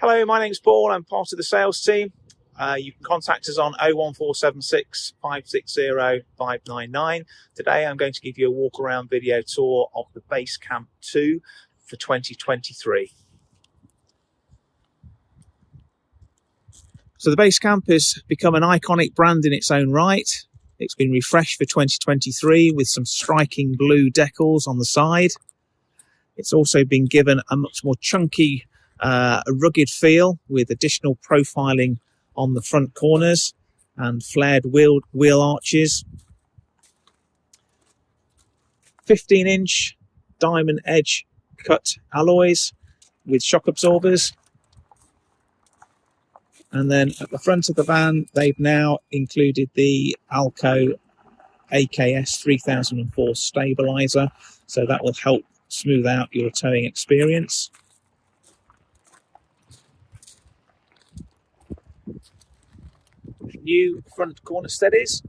Hello, my name's Paul. I'm part of the sales team. You can contact us on 01476 560 599. Today I'm going to give you a walk around video tour of the Basecamp 2 for 2023. So the Basecamp has become an iconic brand in its own right. It's been refreshed for 2023 with some striking blue decals on the side. It's also been given a much more chunky, rugged feel with additional profiling on the front corners and flared wheel arches. 15-inch diamond edge cut alloys with shock absorbers. And then at the front of the van, they've now included the Alco AKS 3004 stabilizer, so that will help smooth out your towing experience. New front corner steadies.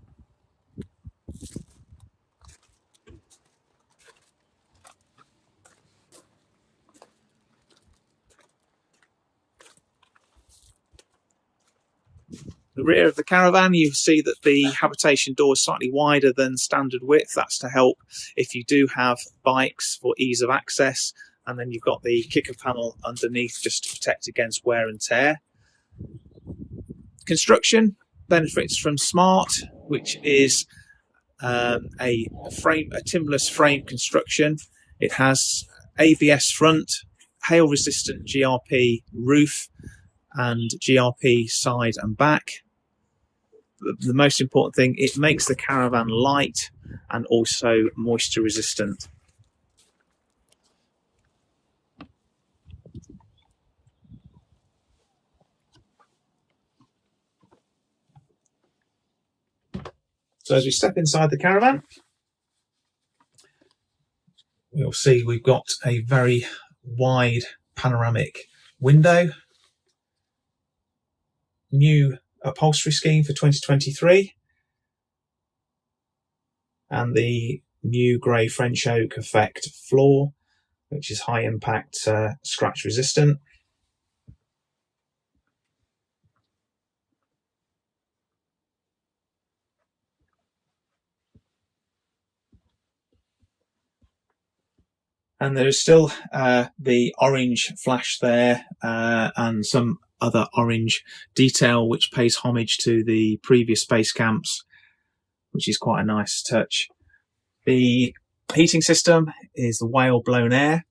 The rear of the Caravan, you see that the habitation door is slightly wider than standard width. That's to help if you do have bikes for ease of access. And then you've got the kicker panel underneath just to protect against wear and tear. Construction benefits from Smart, which is a timberless frame construction. It has ABS front, hail resistant GRP roof, and GRP side and back. The most important thing, it makes the Caravan light and also moisture resistant. So as we step inside the Caravan, we'll see we've got a very wide panoramic window. New upholstery scheme for 2023, and the new grey French oak effect floor, which is high impact, scratch resistant. And there is still the orange flash there, and some other orange detail which pays homage to the previous Basecamps, which is quite a nice touch. The heating system is the whale blown air,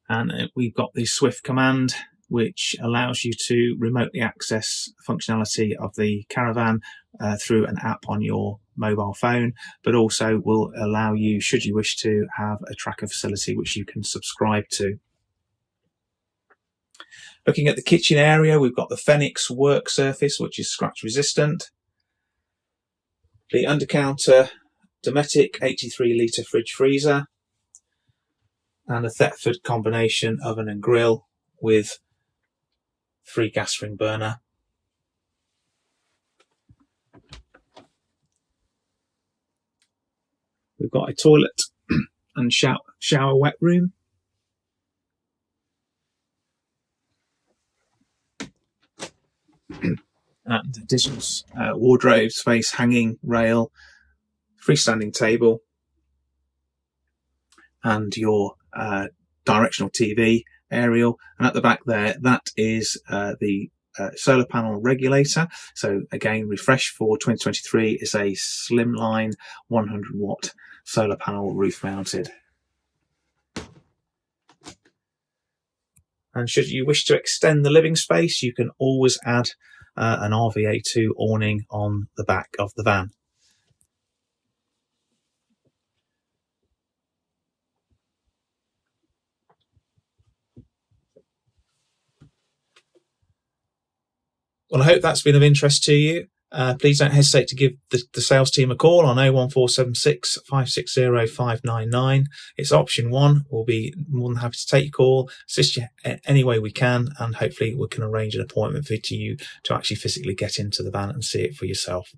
and we've got the Swift command, which allows you to remotely access functionality of the Caravan through an app on your mobile phone, but also will allow you, should you wish to, have a tracker facility which you can subscribe to. Looking at the kitchen area, we've got the Phoenix work surface, which is scratch resistant. The undercounter Dometic 83 litre fridge freezer, and a Thetford combination oven and grill with 3 gas ring burner. We've got a toilet and shower wet room. And additional wardrobe space, hanging rail, freestanding table, and your directional TV aerial. And at the back there, that is the solar panel regulator. So again, refresh for 2023 is a slimline 100 watt solar panel roof mounted. And should you wish to extend the living space, you can always add an RVA2 awning on the back of the van. Well, I hope that's been of interest to you. Please don't hesitate to give the sales team a call on 01476 560 599. It's option 1. We'll be more than happy to take your call, assist you any way we can, and hopefully we can arrange an appointment for you to actually physically get into the van and see it for yourself.